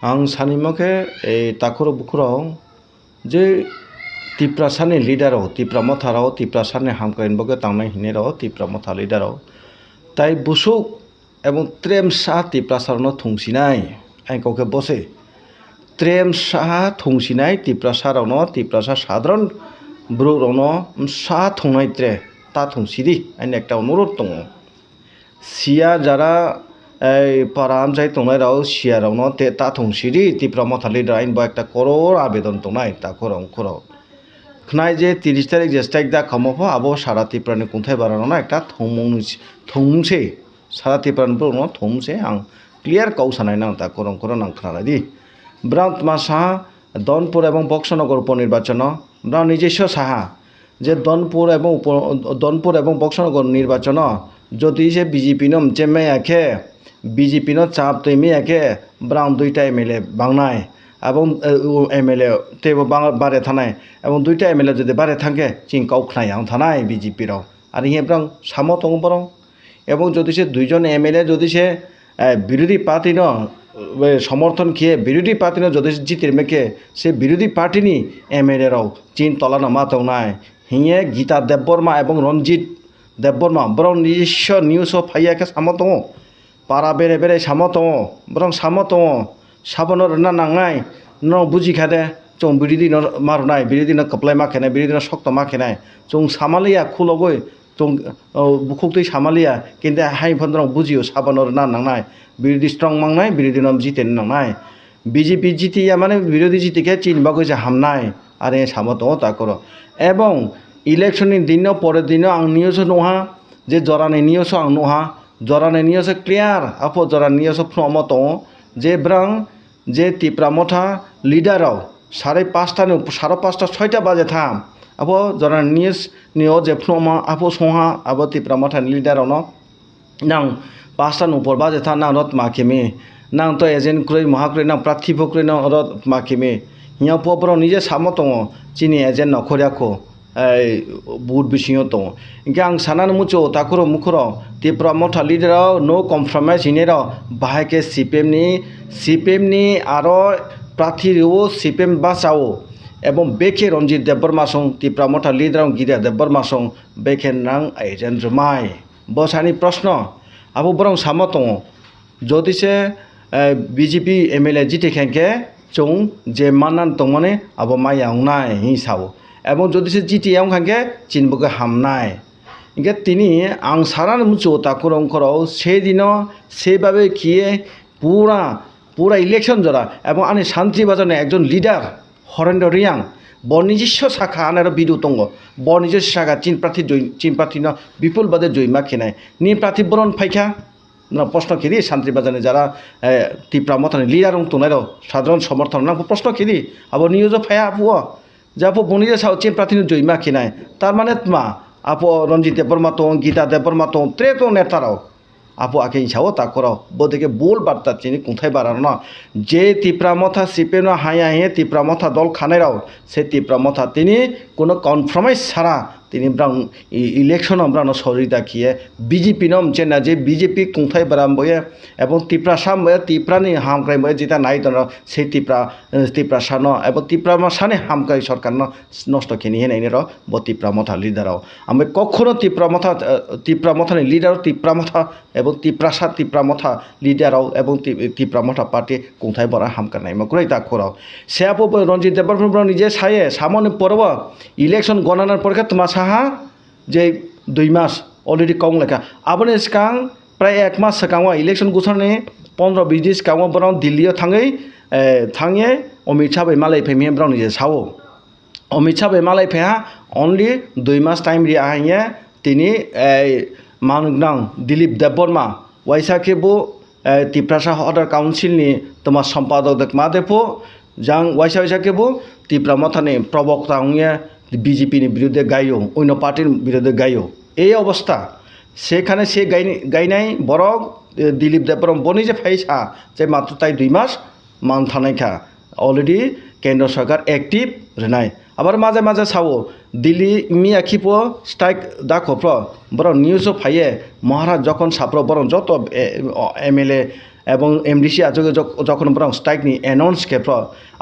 आं सानिमखे ताखुर बुखुराव जे तिप्रासानि लिडाराव तिप्रा मथाराव तिप्रासानि हामख्रायन बगे तांनाय हिनेराव तिप्रा मथा लिडाराव ताई बुसुक एवं त्रेमसा तिप्रासारनो थुंसिनाय आंखौके बसे त्रेमसा थुंसिनाय तिप्रासारावनो तिप्रासा साधारण ब्रुरावनो सा थुंनाय त्रे ता थुंसिदि आंनि एकटा अनुरोध दङ सिया जारा पाराम जाय तंनायराव सियारावनो ते ता थुंसिदि तिप्रा मथा लिडार आइन बा एकटा करर आवेदन तंनाय ता खराव खनाय जे 30 तारिख जेस तारिख दा खमफो आबो सारा तिप्रानि कुंथाय बारानो एकटा थुंसे सारा तिप्रानि ब्रुनो थुंसे आं क्लियर कौसानाय ना ता खराव नां खनालायदि ब्राउन मासा दनपुर एवं बक्सनगर उपनिर्वाचन ब्राउन निजेश्व साहा जे दनपुर एवं बक्सनगर निर्वाचन যদি সে বিজেপি নো চেমে আখে বিজেপি নো চাপ তৈমি আখে ব্রাউন দুইটা এমএলএ বাংনায় এবং এমএলএ তেব বারে থানায় এবং দুইটা এমএলএ যদি বারে থাকে চিং কাউখানায় আং থানায় বিজেপি রাও আর ইয়ে ব্রাউন সামো দङ বরং এবং যদি সে দুইজন এমএলএ যদি সে বিরোধী পার্টি নো সমর্থন খেয়ে বিরোধী পার্টি নো যদি জিতে মেকে সে বিরোধী পার্টিনি এমএলএ রাও চিন তলানো মা দংনায় হিয়ে গীতা দেববর্মা এবং রঞ্জিত देवबर्मा बरं निजेश्व निउस फाइयाके सामो दङ पारा बेरे बेरे सामो दङ बरं सामो दङ साबन रना नांनाय न बुजिखादे जों बिरिदि मारनाय बिरिदि कप्लाय माखेनाय बिरिदि शक्त माखेनाय जों सामालिया खुलगै जों बुखुक्तै सामालिया किन्तु हाइ फन्द्र बुजियो साबन रना नांनाय बिरिदि स्ट्रं मांनाय बिरिदि नम जितेन नांनाय बिजेपि जितिया माने बिरोधी जितिके चिन बागै हामनाय आरो सामो दङ ताकर एवं इलेक्शननि दिन परेर दिन आं निउस नहा जे जरानि निउस आं नहा जरानि निउस क्लियार आपो जरानि निउस फ्रम दङ जे ब्रां जे तिप्रा मथा लिडाराव 5:30 6टा बाजे थाम आपो जरानि निउस नियो जे फ्रम आपो सहा आपो तिप्रा मथा लिडारावनो नां 5टा नुपर बाजे था नां रत माखेमे नां तो एजेन्ट क्रय महाक्रय नां प्रार्थी फक्रय नां रत माखेमे हिया पोब्र निजे सामो दङ चिनि एजेन्ट नखरियाखौ बुट बिसिङाव दङ इनके आं सानानो मुचो ताखुरो मुखुरो तिप्रा मथा लिडाराव नो कम्प्रमाइज हिनेराव बाहायके सिपिएमनि आरो प्रार्थीरिवो सिपिएम बासावो एवं बेखे रंजित देबबर्मा सं तिप्रा मथा लिडाराव गिदा देबबर्मा सं बेखे नां एजेन्ट जुमाय बसानि प्रश्न आबो बरं सामो दङ जदिसे बिजेपि एमएलए जितेखेंके जों जे माननान दंमोने आबो मायावनाय हिसाबो এবং যদি সে জিটিয়াও খাঙ্গে চিনবকে হামনায় ইনকে তিনি আং সারান মুচো তাকুর অঙ্করাও সেদিন সেভাবে খিয়ে পুরা ইলেকশন জরা এবং আনি শান্তি বাজানে একজন লিডার হরেন্দ্র রিয়াং বনিজিস্ব শাখা আনার বিদু দङ বনিজিস্ব শাখা চীন প্রার্থী বিপুল বাদে জয়মা খেনায় নি প্রার্থী বরণ ফাইখা না প্রশ্ন খেদি শান্তি বাজানে যারা তিপ্রা মথানি লিডার দंनाय সাধারণ সমর্থন না প্রশ্ন খেদি আবো নিউজ ফায়া পুয়া जापो बनिजे साव चिन प्रार्थी जयमा खिनाय तार माने मा आपो रंजित देबबर्मा तो गीता देबबर्मा तो त्रे तो नेताराव आपो आके हिसाव ताकराव बदिके बोल बार्ता चिनि कुंथाय बारानो जे तिप्रा मथा सिपेनो हाया हे तिप्रा मथा दल खानायराव से तिप्रा मथा तिनि कोनो कन्फर्माइज सारा তিনি ব্রাং ইলেকশন ব্রানো সহযোগিতা খিয়ে বিজেপি নম চেনা যে বিজেপি কুंथाय বারাম বয়ে এবং তিপ্রা সাম বয়ে তিপ্রানি হামক্রাই বয়ে যেটা নাই দন সেই তিপ্রা সানো এবং তিপ্রা সানে হামক্রাই সরকার নষ্ট খেনি হেনাইনে র ব তিপ্রা মথা লিডারাও আমি কখনো তিপ্রা মথানি লিডার তিপ্রা মথা এবং তিপ্রা মথা লিডারাও এবং তিপ্রা মথা পার্টি কুंथाय বরা হামকানাই মকুরাই তা খরাও সেয়াপো রঞ্জিত দেববর্মা নিজে সায়ে সামনে পরব ইলেকশন গণনার পরীক্ষা তোমার साहा जे 2 मास अलरेडी कौं लेखा आबोनि सिगां प्राय 1 मास सिगाङाव इलेक्शन गुसरनि 15-20 दिन सिगाङाव बराव दिल्लीयाव थाङै अमित शाह बै मालाय फैमे बराव निजे सावो अमित शाह बै मालाय फैहा ओनली 2 मास टाइम रि आहाये तिनि मानगनां दिलीप देबबर्मा वाइसाकेबो तिप्रासा अर्डर काउन्सिलनि तमा सम्पादक मादेफो जां वाइसाकेबो तिप्रा मथानि प्रवक्ता हुए বিজেপি বিরুদ্ধে গাইও অন্য পার্টির বিরুদ্ধে গাইও এই অবস্থা সেখানে সে গাইনাই বরং দিলীপ দেববর্মা বনি যে ফাইসা যে মাত্র তাই 2 মাস মান থানাইখা অলরেডি কেন্দ্র সরকার অ্যাক্টিভ রেনাই আবার মাঝে মাঝে সাও দিল্লি মিয়াখিপো স্ট্রাইক দাখপ্র বরং নিউজও ফাইয়ে মহারাজ যখন সাপ্র বরং যত এমএলএ এবং এমডিসি আজকে যখন বরং স্ট্রাইকনি অ্যানাউন্স খেপ্র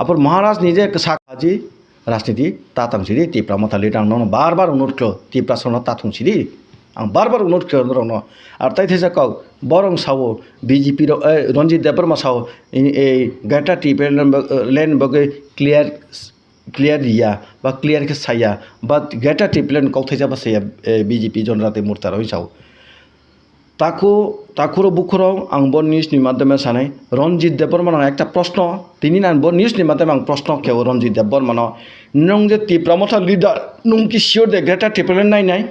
আপর মহারাজ নিজে সাজি রাজনীতি তাতাংসিদি ত্রিপুরা মথা লিডার নন বারবার অনুরোধ ত্রিপুরা সন তাথুংসিদি आं बार बार अनुरोध खालामदों और ताइथे जाकाव बरं सावो बीजेपी रंजित देबबर्मा सावो गेटा टी प्लेन बगे क्लियर दिया बा क्लियर के साया बा गेटा टी प्लेन कौथे जाबा साया बीजेपी जनराते मुर्ता रही सावो ताकुरो बुखुरो आं बर न्यूज नि माध्यमे सानाय रंजित देबबर्मा एक प्रश्न तिनि नान बर न्यूज नि माध्यमे आं प्रश्न खेव रंजित देबबर्मा नों जे त्रिपुरा मथा लिडार नों कि सियोर दे गेटा टी प्लेन नाय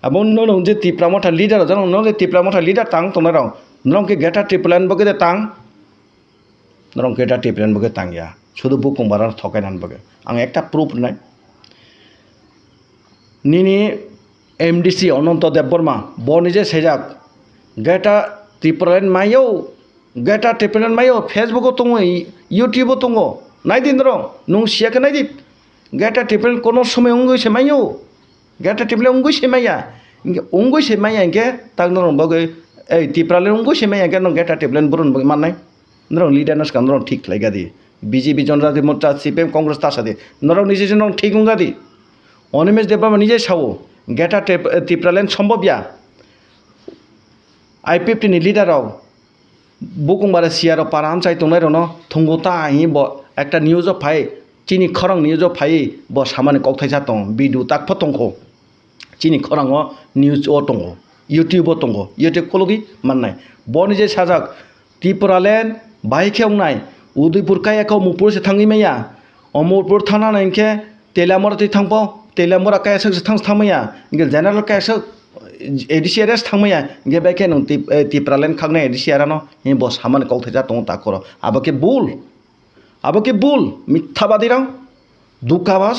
अब नों जे त्रिपुरा मथा लिडार जानो नों जे त्रिपुरा मथा लिडार तांग तो नराव नों के गेटा ट्रिप्लेन बगे दे तांग नों गेटा ट्रिप्लेन बगे तांगिया शुद्ध बुकुं बारा थकायनान बगे आं एकटा प्रूफ नाय निनी एमडीसी अनंत देबबर्मा ब निजे सेजाक गेटा ट्रिप्लेन मायो गेटा ट्रिप्लेन मायो फेसबुक दङ यूट्यूब दङ नायदिन र नों सियाके नायदित गेटा ट्रिप्लेन कोनो समय उंगै सेमायो गेटा टिप्ले उंगुई सेमाया उंगुई सेमाया इनके तांग नरं बगे ए टिप्राले उंगुई सेमाया के नों गेटा टिप्लेन बुरुन बगे माननाय नरं लिडार नस नरं ठीक लायगा दि बीजेपी जनराति मोर्चा सीपीएम कांग्रेस तासादि नरं निजे जन ठीक उंगा दि अनिमेश देबबर्मा निजे सावो गेटा टिप्रालेन सम्भवया आईपीएफटी नि लिडाराव बुकुंबारे सियारो पाराम चाइ तंनाय रनो थंगोता हि ब एकटा न्यूज फाइ चीनी खरं न्यूज फाइ ब सामाने कौथायसा दं बिदु ताकफा तंखो चीनी खरं न्यूज दङ यूट्यूब दङ यूट्यूब कलगि माननाय बनि जे साजाक त्रिपुरालेन बाइखेवनाय उदयपुर कायाखौ मुपुर से थाङै मैया अमुरपुर थाना नायखे तेलामरति थांपो तेलामरा कायासो थांमैया इंगे जनरल कायासो एडिसिआरएस थांमैया इंगे बेके नों त्रिपुरालेन खांनाय एडिसिआरनो हि ब सामाने कौथायसा दं ताखर आबके बुल मिथ्याबादीराव दुखाबास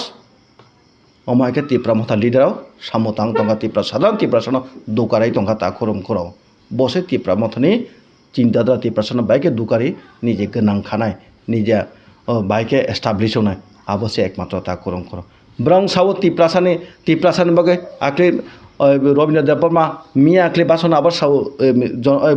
अमायके त्रिपुरा मथा लिडाराव सामतां तंगा त्रिपुरा साधारण त्रिपुरा सन दुकाराय तंगा ताखरम खराव बसे त्रिपुरा मथानि चिंताद्रा त्रिपुरा सन बाइके दुकारि निजे गोनां खानाय निजे बाइके एस्टाब्लिश होनाय आबसे एकमात्र ताखरम खराव ब्रं सावो त्रिपुरा सान बगे आखले रवीन्द्र देबबर्मा मिया आखले बासन आबार सावो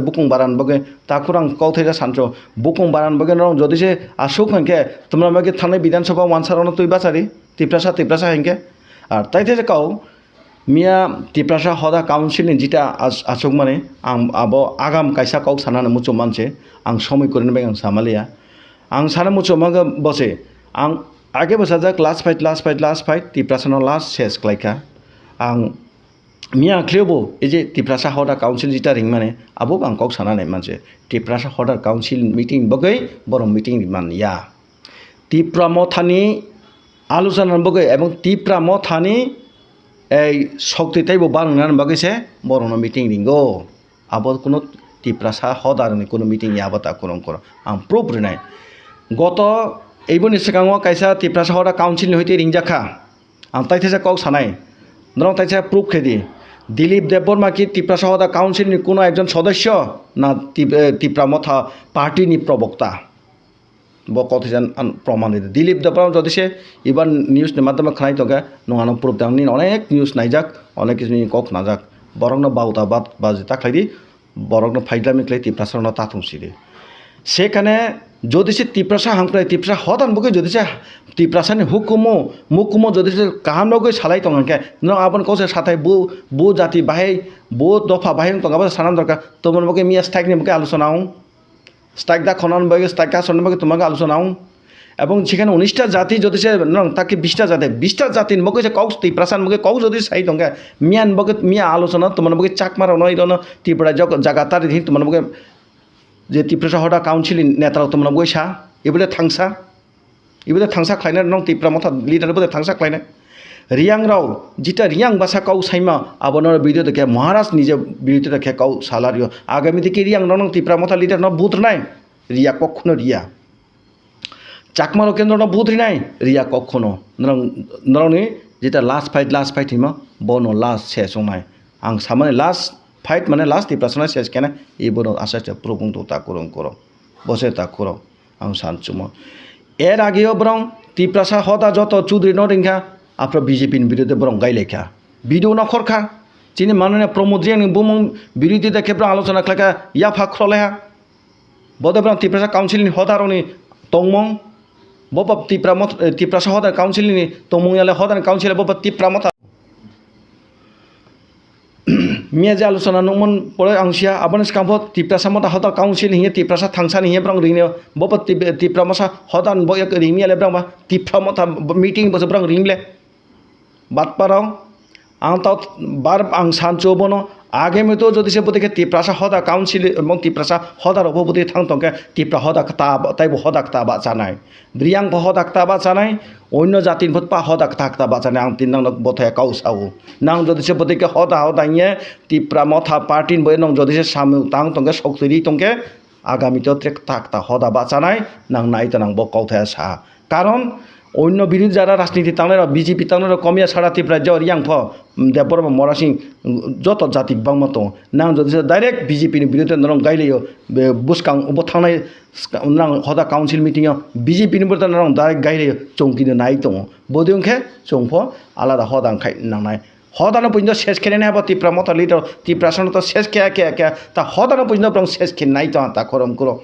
बुकुं बारान बगे ताखुरां कौथायजा सानचो बुकुं बारान बगे नरं जदिसे आसुक हंके तुमरा बगे थानाय विधानसभा वानसारावनो तुइ बासारि त्रिपुरासा हंके और ताइथे काउ मिया त्रिपुरासा हदा काउन्सिल जिता आसुक माने आं आबो आगाम कायसा काउ सानाने मुचो मानसे आं समय करिनो बे आं सामालिया आं साना मुचो मागे बसे आं आगे बसाजाक लास्ट फाइट त्रिपुरासानो लास्ट सेस क्लाइका आं मिया आखलेबो एजे त्रिपुरासा हदा काउन्सिल जिता रिं माने आबो आं काउ सानाने मानसे त्रिपुरासा हदा काउन्सिल मीटिंग बगै बरं मीटिंग मानया त्रिपुरा मथानि आलोचना बगै एवं त्रिपुरा मथानि शक्ति ताइबो बारनान बगैसे बरं मीटिंग रिंगो आबो कोनो त्रिपुरासा हदारनि कोनो मीटिंग याबता करम कर आं प्रूफ रिनाय गत एबोनि सिगाङाव कायसा त्रिपुरासा हदा काउन्सिल होइते रिंजाखा आं ताइथेसा काउ सानाय नरं ताइसा प्रूफ खेदि दिलीप देबबर्मा की त्रिपुरासा हदा काउन्सिल कोनो एकजन सदस्य ना त्रिपुरा मथा पार्टी प्रवक्ता ब कथाजान प्रमाणित दिलीप देबबर्मा जदिसे इबार न्यूज नि माध्यमे खानाय तंगा नङानो प्रूफ दांनि अनेक न्यूज नायजाक अनेक किसु कक नाजाक बरंनो बाउता बाजि ताखलायदि बरंनो फाइदलामिक्लाय त्रिपुरासानो ताथुंसिदि सेखाने जदिसे त्रिपुरासा हांख्राय त्रिपुरासा हदान बगे जदिसे त्रिपुरासानि हुकुमो जदिसे काहाम बगे सालाय तंगाके न आबन कौसे साथाय बो जाति बाहाय बो दफा बाहाय तंगाबा सानान दरकार तमन बगे मिया स्ट्राइक नि बगे आलोचना स्ट्राइक दा खनान बगे स्ट्राइक का सन बगे तुम्हाके आलोचना এবং সেখানে 19টা জাতি যদি সে তাকে 20টা জাতি মগে সে কও ত্রিপুরাসান মগে কও যদি সাই দঙ্গা মিয়ান বগে মিয়া আলোচনা তোমার মগে চাকমার নয় দন ত্রিপুরা জাগাতার দিন তোমার মগে যে त्रिपुरासा हदा काउन्सिल नेताराव तमना बयसा इबले थांसा खायना नों त्रिपुरा मथा लिडार बदे थांसा खायना रियांग राव जिता रियांग बासा काउ साइमा आबनर भिडियो देखे महाराज निजे भिडियो देखे काउ सालारियो आगामी दिके रियांग नों त्रिपुरा मथा लिडार न बुद्रनाय रिया कखनो रिया चाकमारो केन्द्र न बुद्रिनाय रिया कखनो नरंनि जिता लास्ट फाइट हिमा बनो लास्ट सेसंनाय आं सामाने लास्ट फाइट माने लास्ट त्रिपुरासाना सेस केना इबनो आसासे प्रुबुं तो ताकुरं करो बसे ताकुरो आं सानचुमो एर आगेयो ब्रं त्रिपुरासा हदा जत चौधरी नरिंखा आफ्रो बीजेपी बिरुद्धे ब्रं गाइलेखा भिडियो न खरखा जिनि माननीय प्रमोद रियांग बुमं बिरुद्धे देखे ब्रं आलोचना खालाका या फाख्रलेहा bodo brang tiprasa council ni hodaroni tongmong boba tiprasa hodar council ni tongmong yale hodar council boba tipramota মিয়া যে আলোচনা নমন পরে আংশিয়া আবার কাম্প তিপ্রাসা মতা হতা কাউন্সিল হিয়ে তিপ্রাসা থাংসা নিয়ে ব্রাং রিনে বব তিপ্রামসা হতান বয় রিমিয়ালে ব্রাং বা তিপ্রামতা মিটিং বসে ব্রাং রিমলে বাতপারাও আং তাও বার আং সানচোবনো আগে মেতো যদি সে বদিকে তিপ্রাসা হদা কাউন্সিল এবং তিপ্রাসা হদার অপবদি থাংতকে তিপ্রা হদাক তা তাইব হদাক তা বা জানাই ব্রিয়াং হদাক তা বা জানাই অন্য জাতির ভোট পা হদাক থাকতা বা জানাই আং তিন নাং বথায় কাউসাও নাং যদি সে বদিকে হদা হদাইয়ে তিপ্রা মথা পার্টিন বই নং যদি সে সামু তাং তঙ্গে শক্তি তঙ্গে আগামীতে ট্রেক থাকতা হদা বা জানাই নাং নাইতে নাং ব কাউথায় সা কারণ অন্য বিরোধী যারা রাজনীতি তাঁরা বিজেপি তাঁরা কমিয়া ছাড়া তিপ্রা জ্বর ইয়াং ফ দেবর মরাসিং যত জাতি বাংমত নাং যদি ডাইরেক্ট বিজেপিनि বিরুদ্ধে নরং গাইলেও বুসকাং উপ থানাय নাং হদা কাউন্সিল মিটিংआव বিজেপিनि বিরুদ্ধে নরং ডাইরেক্ট গাইলেও চৌকিनो नाय दङ बदिंखे चौंफ आलादा हदां खाय नांनाय हदानो पुइनो शेष खेने हाबा तिप्रा मत लिटर तिप्रा सन तो शेष के ता हदानो पुइनो ब्रं शेष खेन नाय ता करम करो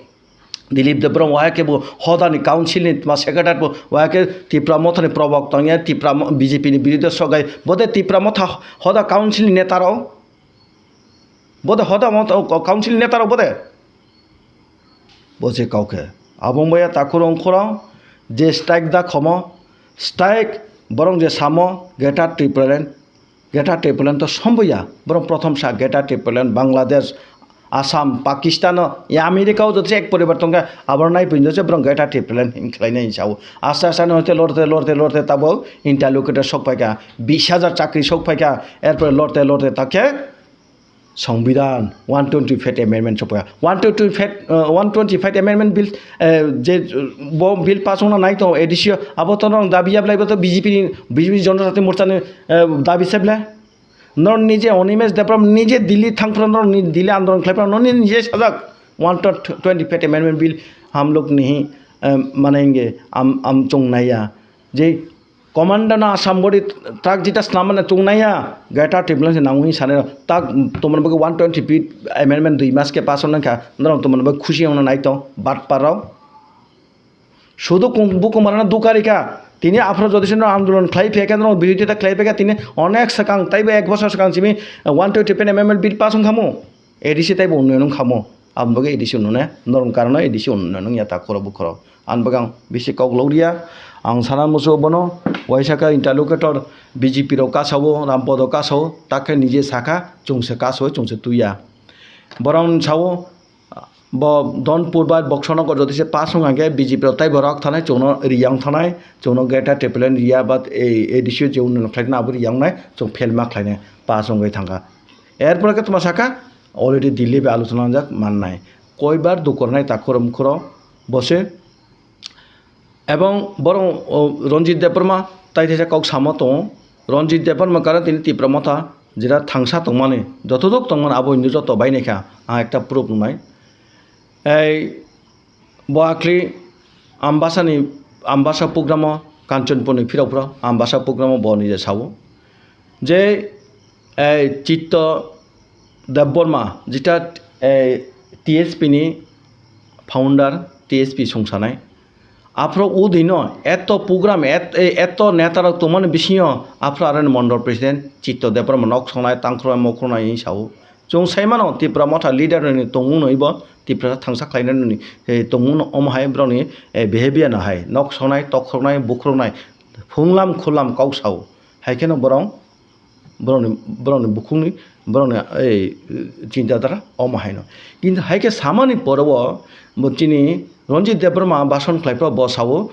दिलीप देब्रं वाके बो हदानि काउंसिल मा सेक्रेटारि वाके तिप्रा मथनि प्रवक्ता तिप्रा बिजेपि विरुद्ध सगाय बोधे तिप्रा मथ हदा काउंसिल नेतारो बोधे हदा मत काउंसिल नेतारो बोधे बोझे काउके आबंबया ताकुरं खरा जे स्ट्राइक दा खमो स्ट्राइक बरं जे सामो गेटा ट्रिपलेन तो सम्भया बरं प्रथम सा गेटा ट्रिपलेन बांग्लादेश आसाम पाकिस्तान या आमेरिका जो एक परिवर्तन का आबर नाई पिंजो से ब्रं गेटा ट्रिपलेन हिंखलाइने हिसाब आस्ते आस्ते लड़ते तब इंटरलोकेटर शक पाइका 20,000 चाकरी शक पाइका एरपर लड़ते ताके संविधान 125 एमेंडमेंट सपाया 125 एमेंडमेंट बिल जे बिल पास होना नाई तो एडिसियो अब तो दाबी तो बीजेपी जनजाति मोर्चा ने दाबी सेबले नर निजे अनिमेश देवराम निजे दिल्ली थांफ्रा नर दिल्ली आंदोलन खालामफ्रा नर निजे सजग 125 एमेंडमेंट बिल हम लोग नहीं मानेंगे हम चुंगनाया जे कमांडना आसाम बडी ट्राक जिता स्नामना चुंगनाया गेटा ट्रिब्यूनल से नांगुई साने ताक तुमन बगे 125 एमेंडमेंट 2 मास के पास होना का नर तुमन बगे खुशी होना नाई तो बात पाराव शुद्ध बुक मारना दुकारिका তিনি আপনার যদি আন্দোলন খাই ফেকেন বিরোধিতা খাই ফেকে তিনি অনেক সাকাং তাইবে 1 বছর সাকাং চিমি 125 এমএমএল বিল পাস খামো এডিসি তাইবে উন্নয়ন খামো আমবগে এডিসি উন্নয়ন নরম কারণে এডিসি উন্নয়ন ইয়াতা খরব খর আনবগাং বেশি কগলৌরিয়া आं साना मुसो बनो वैसाका इंटरलोकेटर बीजेपी रो कासावो रामपद कासावो ताके निजे साखा चुंसे कासो चुंसे तुया बरं सावो ब दनपुर बा बक्सनगर যদি সে পাস হঙাগে বিজেপি তাই বরাক থানায় চৌন রিয়াং থানায় চৌন গেটা টেপলেন রিয়া বা এডিসিও যে উন্নয়ন খাইনা আবু রিয়াং নাই চৌ ফেলমা খাইনে পাস হঙাই থাঙ্গা এরপরে তোমার সাকা অলরেডি দিল্লি বে আলোচনা যাক মাননাই কয়বার দুকরনাই তাকরম খর বসে এবং বরং রঞ্জিত দেববর্মা তাই থেকে কক সামো তো রঞ্জিত দেববর্মা কারণ তিনি তীব্রমতা যেটা থাংসা তংমানে যতদূর তংমান আবো যত বাইনাইখা আ একটা প্রুফ নাই এই বয়াকলি আমবাসা প্রোগ্রামও কাঞ্চনপুরনি ফিরাওফ্রা আমবাসা প্রোগ্রামও ব নিজে সাবো যে এই চিত্ত দেববর্মা যেটা টিএসপিনি ফাউন্ডার টিএসপি সংসানায় আপনার উদিন এত প্রোগ্রাম এত নেতারা তোমার বেশি আপনার আর মন্ডল প্রেসিডেন্ট চিত্ত দেববর্মা নক সংনায় তাংখ্রনায় মখ্রনায় সাবো जों साइमानो तिप्रा मथा लिडार नि तंगु नइब तिप्रा थांसा खाइनाय नि तंगु अमहाय ब्रनि बिहेवियर न हाय नक सनाय तखरनाय बुख्रनाय फुंलाम खुलाम काउसाव हायकेनो ब्रनि बुखुंनि ब्रनि चिन्ताधारा अमहायनो किन्तु हायके सामानि परब चिनि रंजित देबबर्मा भाषण खालायफ्रा बसावो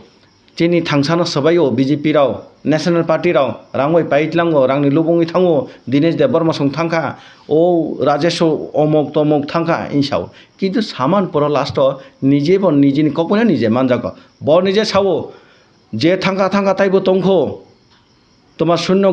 चिनि थांसानो सबायो बीजेपी राव नेशनल पार्टी राव रांगय पाइतलांगो रांनि लुबुंगि थांगो दिनेश देबबर्मा सं थांखा ओ राजेश अमुक तमुक थांखा इंसाव किन्तु सामान पर लास्ट निजे ब निजेनि कखनो निजे मानजाको ब निजे सावो जे थांखा ताइबो तंखो তোমার শূন্য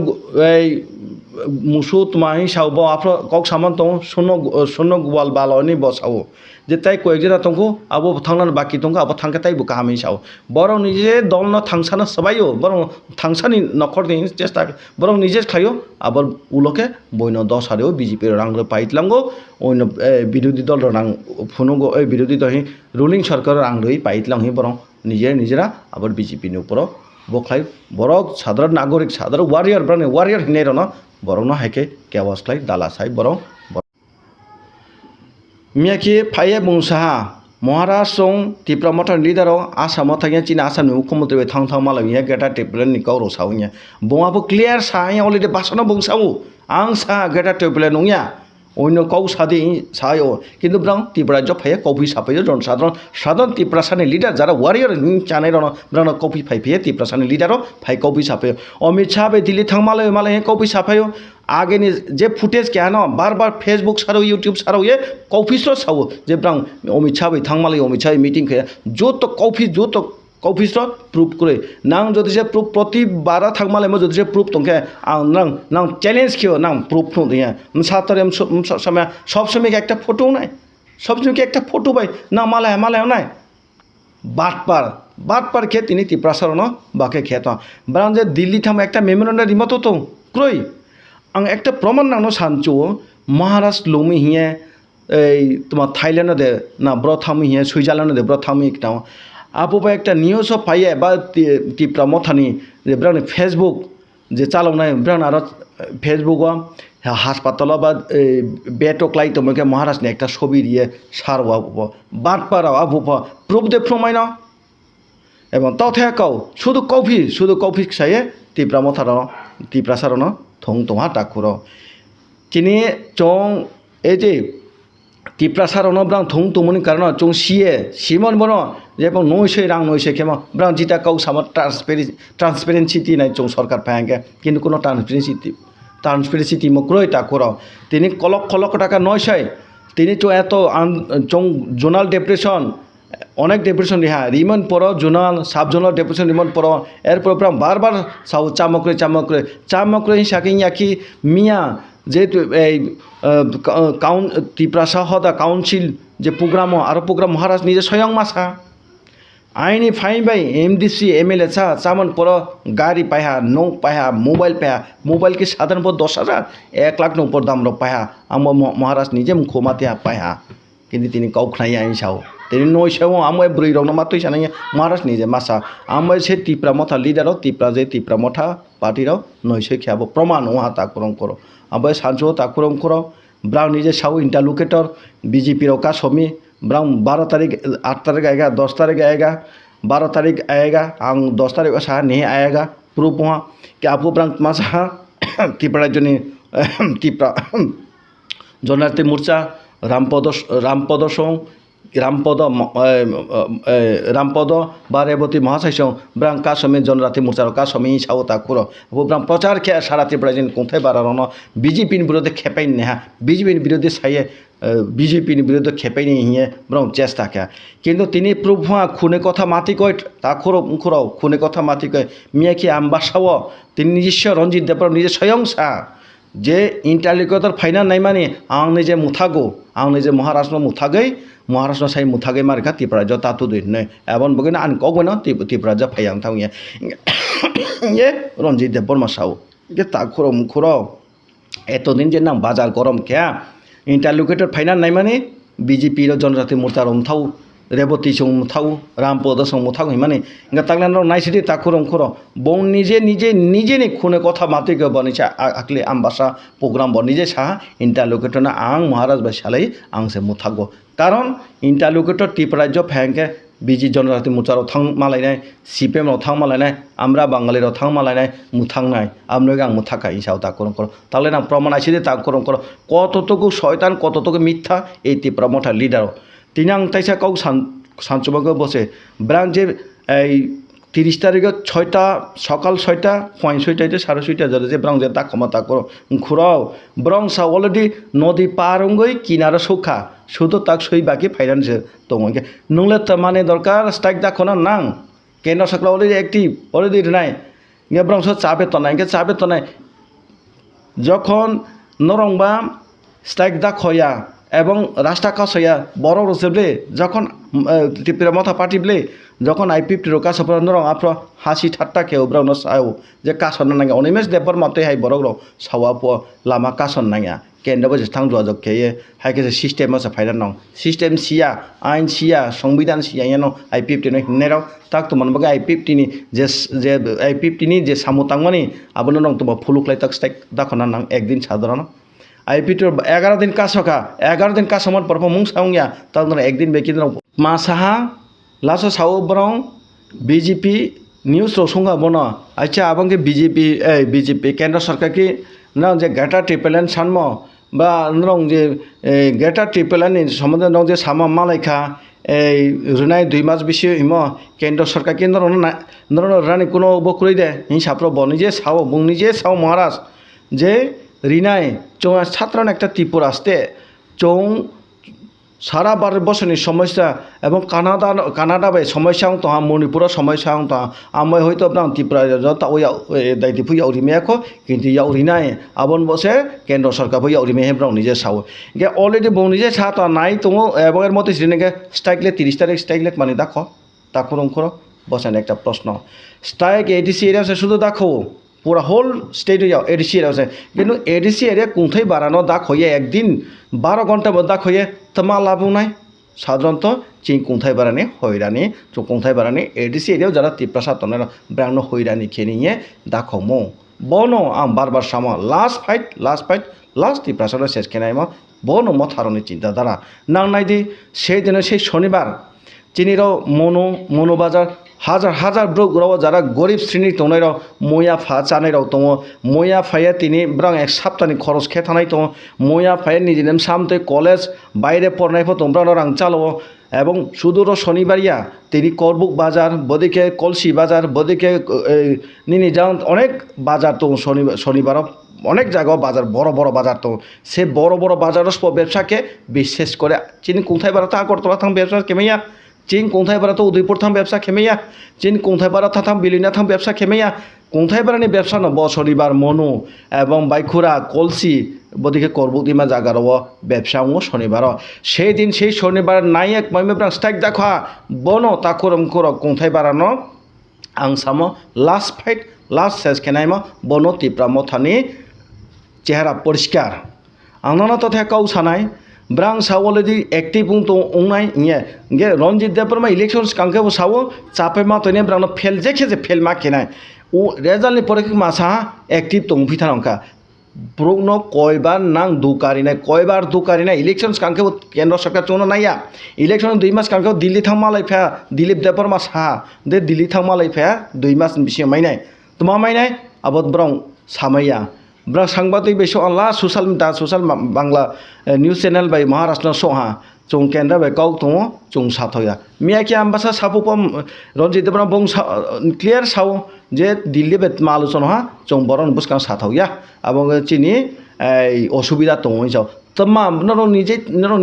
musu tumai sau bo afro kok saman tong sono gwal baloni bo sau je tai koyjera tongko abo thangnan baki tongko abo thangka tai bu kahami sau borong nije dolno thangsana sabayo borong thangsani nokhor din chesta borong nije khayo abor uloke boino 10 hareo BJP rangro paitlango oino বিরোধী দল রং ফুনুগো বিরোধী দল ruling সরকার রাংরই পাইতলাং হি বরং নিজেরা আবার BJP নি উপর বখলাই বরক সাধারণ নাগরিক সাধারণ ওয়ারিয়ার ব্রানে ওয়ারিয়ার হিনে রন বরং ন হাইকে কেওয়াসলাই দালা সাই বরং মিয়াকি ফাইয়ে বুংসাহা মহারাষ্ট্র ত্রিপুরা মঠন লিডার আসাম থাকে চীন আসামনি মুখ্যমন্ত্রী থাং মালাইয়া গেটা টেবলেন নি গাवरो সাউনিয়া বঙাবো ক্লিয়ার সাই অলরেডি বাসনা বুংসাও আং সা গেটা টেবলেন নংয়া অন্য কৌ সাদি সায় কিন্তু ব্রাং ত্রিপুরা জব ফাইয়ে কফি সাফাইও জন সাধারণ ত্রিপুরা সানি লিডার যারা ওয়ারিয়ার চানে রন ব্রাং কফি ফাইফিয়ে ত্রিপুরা সানি লিডারও ফাই কফি সাফাইও অমিত শাহ বে দিল্লি থাং মালাই কফি সাফাইও आगे जे फुटेज क्या न बार फेसबुक सारो यूट्यूब सारो ये कॉफिस सावो जे ब्रां अमित शाह बै थांमाले अमित शाह मीटिंग खे जो तो कॉफिस प्रूफ करे नां जदि जे प्रूफ प्रतिबार थांमाले म जदि जे प्रूफ तंखे नां चैलेंज कियो नां प्रूफ नु दिया सातरे समय सब समय একটা ফটো নাই সব সময় একটা ফটো ভাই না মালায় নাই বাটপার खे তিনি ত্রিপ্রাসার ন বাকে খেত ব্রাং যে দিল্লি থাম একটা মেমোরেন্ডাম রিমতো তো ক্রয় आं एक प्रमाण नानो सानचो महाराष्ट्र लुमी हिए तुम्हार थाईलैंड दे ना ब्रथामी हिए सुइजारलैंड दे ब्रथामी एकटा आपो एक निउज पाइए बा त्रिपुरा मथानी ब्रांड फेसबुक जे चालौनाय ब्रांड आरो फेसबुक हासपाताल बा बेटकलाई तमके महाराष्ट्र एक छवि दिए सारवा बाटपारा आबो प्रूफ दे प्रमाण एवं तथायाव शुद्ध कफि साये त्रिपुरा मथार ত্রিপ্রাসারণ थों तोहा टाकुर चिनी चों एजे ত্রিপ্রাসারণ ब्रां थों तोमनि कारण चों सिमन बनो जेबो नयसे रां नयसे केम ब्रां जिता कौ साम ट्रांसपेरेंसी नाय चों सरकार पाएंगे किन्तु कोनो ट्रांसपेरेंसी मक्रय टाकुर तिनी कलक टाका नयसे तिनी चो एत चों जोनाल डेप्रेशन अनेक डेप्रेशन दिहा रिमन पर जोनाल साब जोनाल डेप्रेशन रिमन पर एरपर बार साउ चामक्रे साकी मिया जेहेतु काउन ত্রিপুরা হদা काउंसिल जे प्रोग्राम और प्रोग्राम महाराज निजे स्वयं मासा आईनी फाइन बाई MDC MLA चामन पर गाड़ी पाया नौ पाया मोबाइल के साधन पर 10,000 1 लाख नौ पर दाम पाया आम महाराज निजे मुखमाते पाया किन्तु तिनी गावखनाय आइन साव तिनी नयसेव आम ब्रै रौन मातै सानाय महाराज निजे मासा आम से त्रिपुरा मथा लिडार त्रिपुरा मथा पार्टी नयसे खेब प्रमाण वहाँ ताकुरम करो आम सानसो ताकुरम करो ब्रां निजे साव इंटरलोकेटर BJP का समी ब्रां 12 तारीख 8 तारीख आएगा 10 तारीख आएगा 12 तारीख आएगा आं 10 तारीख सा नहीं आएगा प्रूफ वहाँ कि आपको ब्रां मासा त्रिपुरा त्रिपुरा जनजाति मोर्चा रामपद सं रामपद बा रेवती महाशय सं ब्रां कासमी जनजाति मोर्चा कासमी साव ताकुर वो ब्रां प्रचार खे सारा त्रिपुरा जिन कुंथाय बारारन BJP विरोधे खेपाइन नेहा BJP विरोधे साये BJP विरुद्ध खेपाइनि हिए ब्रां चेष्टा क्या किन्तु तिनी प्रूफ हुआ खुने कथा माति कय ताखुर मुखुराव खुने कथा माति कय मियाखि आम्बासाव तिनी निजे रंजित देवराव निजे स्वयं सा जे इंटरलोकेटर फाइना नाय माने आं निजे मुथागो आं निजे महाराष्ट्र मुथागै महाराष्ट्र साइ मुथागै मारका त्रिपुरा ज तातु दिने एबन बगैन आन कगोन त्रिपुरा ज फायां थांगे ये रंजित देवबर्मा साव के ताखुर मुखुराव एतदिन जे नां बाजार गरम क्या इंटरलोकेटर फाइना नाय माने BJP जनजाति मोर्चा रमथाव रेवती सं मुथाव रामपद सं मुथाव माने इंगा तांगलान नायसिदि ताकुरम खर बं निजे खुने कथा माति ग बनिसा आखले आम्बासा प्रोग्राम बनिजे सा इंटरलोकेटर ना आं महाराज बाय सालै आं से मुथागो कारण इंटरलोकेटर त्रिपुरा ज फैंके BJP जनजाति मोर्चा थां मालायनाय CPM थां मालायनाय आमरा बांगाली थां मालायनाय मुथांनाय आमनो आं मुथाका हिसाब ताकुरम खर ताले ना प्रमाण आइसिदि ताकुरम खर कतटुकु शयतान कतटुकु मिथ्या ए त्रिपुरा मथा लिडार তিনি आं ताइसा गाव सानसुमाखौ बसे ब्रां जे 30 तारिखआव 6टा सकाल 6टा 6:30 6:30 जादे जे ब्रां जे ताखमा ताकर खुराव ब्रां सा अलरेडी नदी पारंगै किनारा सुखा शुद्ध ताक सई बाकी फाइनान्स दंगे नंगले त माने दरकार स्ट्राइक दाखना नां केन्द्र सरकार अलरेडी एक्टिव अलरेडी नाय गे ब्रां स चाबे तनाय যখন নরংবা স্ট্রাইক দা খয়া এবং রাস্তা কাছয়া বড় রসেবলে যখন ত্রিপুরা মথা পার্টিবলে যখন আইপিএফটি কাছপর নরং আপ্র হাসি ঠাট্টা কেউ ব্রাউন সাও যে কাছন নাঙ্গা অনিমেষ দেবর মাতে হাই বড় সাওয়া প লামা কাছন নাঙ্গা কেন্দ্র বসে থাং জগ খেয়ে হাইকে সিস্টেম আছে ফাইনাল নং সিস্টেম সিয়া আইন সিয়া সংবিধান সিয়া ইয়ানো আইপিএফটি নো হিনেরাव তাক তো মানবাগে আইপিএফটিনি যে আইপিএফটিনি যে সামু তাংমানি আবনো নং তো ফুলুকলাই তাক স্ট্রাইক দাখনা নাং একদিন সাধারণ আইপিএফটির 11 দিন কাজ হকা 11 দিন কাজ সমান পরপ মুং সাউংয়া তার একদিন বেকিন মা সাহা লাসো সাও ব্রং বিজেপি নিউজ রসুঙ্গা বনো আচ্ছা আবংকে বিজেপি কেন্দ্র সরকার কি না যে গ্রেটার ট্রিপল সানম বা নং যে গ্রেটার ট্রিপল সম্বন্ধে নং যে সামা মালাইখা এই রুনাই 2 মাস বেশি হিম কেন্দ্র সরকার কেন্দ্র রানি কোনো বকুই দে হিসাব নিজে সাও বুং নিজে সাও মহারাজ যে রিনাই চৌ ছাত্র একটা ত্রিপুরা আসতে চৌ সারা ভারতবর্ষনি সমস্যা এবং কানাডা বাই সমস্যা তো মণিপুরের সমস্যা তো আমি হয়তো আপনার ত্রিপুরা দায়িত্ব ফুই আউরিমেয়াখো কিন্তু ইয়াউরিনাই আবন বসে কেন্দ্র সরকার ফুই আউরিমেহে ব্রাউ নিজে সাও গে অলরেডি বউ নিজে ছা তো নাই তো এবং এর মধ্যে সেদিনকে স্ট্রাইকলে 30 তারিখ স্ট্রাইকলে মানে দেখো তাকুরং করো বসেন একটা প্রশ্ন স্ট্রাইক এডিসি এরিয়া শুধু দেখো পুরা হোল স্টেট এডিসি এরিয়া আছে কিন্তু এডিসি এরিয়া কুঁথাই বাড়ানো দাগ হয়ে একদিন 12 ঘন্টা দাগ হয়ে তোমা লাভ নাই সাধারণত চিং কুঁথাই বাড়ানি হইরানি তো কুঁথাই বাড়ানি এডিসি এরিয়াও যারা ত্রিপুরা সাতনের ব্রাহ্মণ হইরানি খেয়ে নিয়ে দেখো মো বনো আম বারবার সামা লাস্ট ফাইট লাস্ট ত্রিপুরা সাতনের শেষ খেনাই মো বনো মথারণী চিন্তাধারা নাংনাই দি সেই দিনে সেই শনিবার চিনিরাও মনোবাজার হাজার ব্রগ্রাও যারা গরিব শ্রেণীর তনাইরাও ময়া ফা চানাইরাও দङ ময়া ফায়া তিনি ব্রাং এক সপ্তাহनि খরচ খেথাनाय दङ ময়া ফায়া নিজেনেম সামতে কলেজ বাইরে পড়নাयफोर दं ब्रां रां চালো এবং সুদূর শনিবারিয়া তিনি করবুক বাজার বদিকে কলসি বাজার বদিকে নিনি যাও অনেক বাজার তো শনিবার অনেক জায়গায় বাজার বড় বাজার তো সে বড় বাজারের ব্যবসাকে বিশেষ করে চিনি কোথায় বাড়া তা করতে থাম ব্যবসা কেমাইয়া চিন কোথায় বাড়া তো উদয়পুর থাম ব্যবসা খেমেয়া চিন কোথায় বাড়া থাম বিলিনা থাম ব্যবসা খেমেয়া কোথায় বাড়ানি ব্যবসা নব শনিবার মনু এবং বাইখুরা কলসি বদিকে করবুদিমা জাগারও ব্যবসা শনিবার সেই দিন সেই শনিবার নাইক মাইমেব্রাং স্ট্রাইক দেখা বনো তাকুরম করো কোথায় বাড়ানো आं सामो लास्ट फाइट लास्ट सेस खेनायमा बनो टिप्रा मथानि चेहरा परिष्कार आंना तथा काउ सानाय ब्रां सावलेदि एक्टिव तो उंनाय गे रंजित देवरमा इलेक्शन्स कांके सावो चापे मा तने ब्रां फेल जेखे फेल मा खेनाय उ रेजाल्टनि परेख मासा एक्टिव तो फिथानंका ब्रुनो कयबार नां दुकारिनाय कयबार दुकारिनाय इलेक्शन्स कांके केंद्र सरकार चोनो नाया इलेक्शन 2 मास कांके दिल्ली थां मालायफा दिलीप देवरमा सा दे दिल्ली थां मालायफा 2 मास बिसे मायनाय तमा मायनाय आबद ब्रां सामैया ब्रा सांबादिक बेसो अल्ला सोशल बांग्ला न्यूज चैनल बाय महाराष्ट्र सोहा चों केंद्र बाय काउ तो चों साथया मियाकी आम्बासा सापुपम रंजित देवरा बं क्लियर साव जे दिल्ली बेत मालुसन हा चों बरन बुसकां साथया এবং চিনি অসুবিধা তো যাও তোমা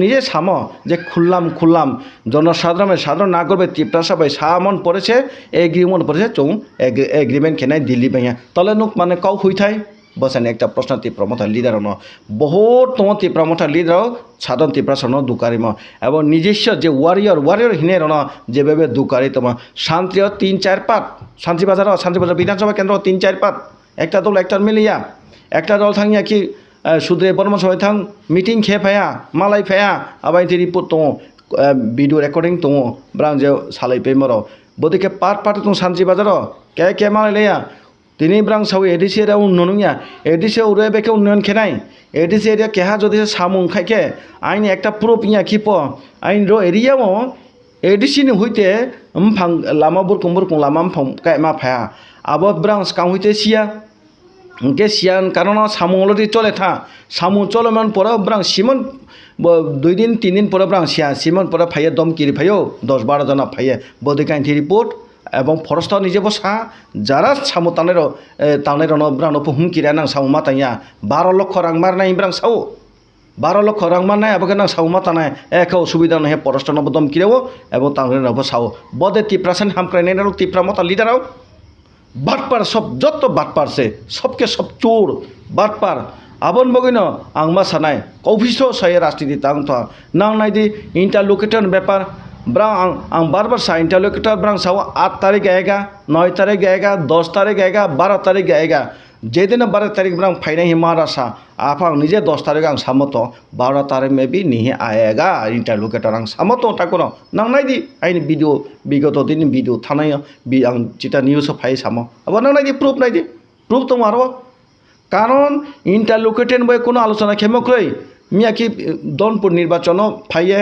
নিজে সাম যে খুললাম সাধারণ নাগরিক ত্রিপুরা সবাই সামন পড়েছে এগ্রিমেন্ট পড়েছে চৌ এগ্রিমেন্ট খেনাই দিল্লি ভাইয়া তলে নুক মানে কাউ হইথাই বসেন একটা প্রশ্ন ত্রিপুরা মথা লিডার ন বহুত তোমা ত্রিপুরা মথা লিডার সাধারণ ত্রিপুরা সন দুকারিম এবং নিজস্ব যে ওয়ারিয়র হিনে রন যেভাবে দুকারি তোমা শান্তিও 3-4 পাত শান্তিবাজার বিধানসভা কেন্দ্র 3-4 পাত একটা দল একটা মিলিয়া একটা দল থাঙ্গিয়া কি সুদে বর্মা সবাই থাং মিটিং খেয়ে ফায়া মালাই ফায়া আবাই রিপোর্ট দङ ভিডিও রেকর্ডিং दङ ब्रां जे सालाय पेमर बदिके पार्ट दङ शान्ति बाजार के मालाय लेया তিনি ব্রাং সাউ এডিসি এরিয়া উন্নয়নিয়া এডিসি উড়ে বেকে উন্নয়ন খেনাই এডিসি এরিয়া কেহা যদি সামুং খাইকে আইন একটা প্রুফ ইয়া খিপ আইন র এরিয়াও এডিসি নি হইতে ফাং লামা বুরকুম লামা ফাং কাইমা ফায়া আবো ব্রাং কাং হইতে সিয়া কে সিয়ান কারণ সামু অলরেডি চলে থা সামু চলমান পরে ব্রাং সিমন 2 দিন 3 দিন পরে ব্রাং সিয়া সিমন পরে ফাইয়ে দমকিরি ফাইও 10-12 जना ফাইয়ে বদিকাইন রিপোর্ট এবং ফরেস্ট নিজে বসা যারা সামু তানের ব্রাং হুমকিরা নাং সামু মাতাইয়া 12 লক্ষ রাং মারনাই ব্রাং সাও 12 লক্ষ রাং মারনাই আবকে নাং সামু মাতানায় এক অসুবিধা নহে ফরেস্ট নবদম কিরেও এবং তানের নব সাও বদে টিপ্রাসান হামক্রাইনাই নাও টিপ্রা মতা লিডারাও बाटपार सब जत बाटपार से सबके सब चोर बाटपार abon bogino ang masanai ofiso saya রাজনীতি tang to nang nai di interlocutor ব্যাপার brang ang barbar sa interlocutor brang sawa 8 তারিখ आएगा 9 তারিখ आएगा 10 তারিখ आएगा 12 তারিখ आएगा যেদিন 12 তারিখ ব্রাং ফাইনাই হিমারাসা আফাং নিজে 10 তারিখ আং সামতো 12 তারিখ মেবি নিহে आएगा interlocutor আং সামতো তাকোনো nang nai di aini video বিগত দিন video থানায় আং যেটা নিউজ ফাই সামো আবার nang nai di proof তো মারো কারণ ইন্টারলোকেটেন বই কোনো আলোচনা ক্ষেমক্রই মিয়াকি দনপুর নির্বাচন ফাইয়ে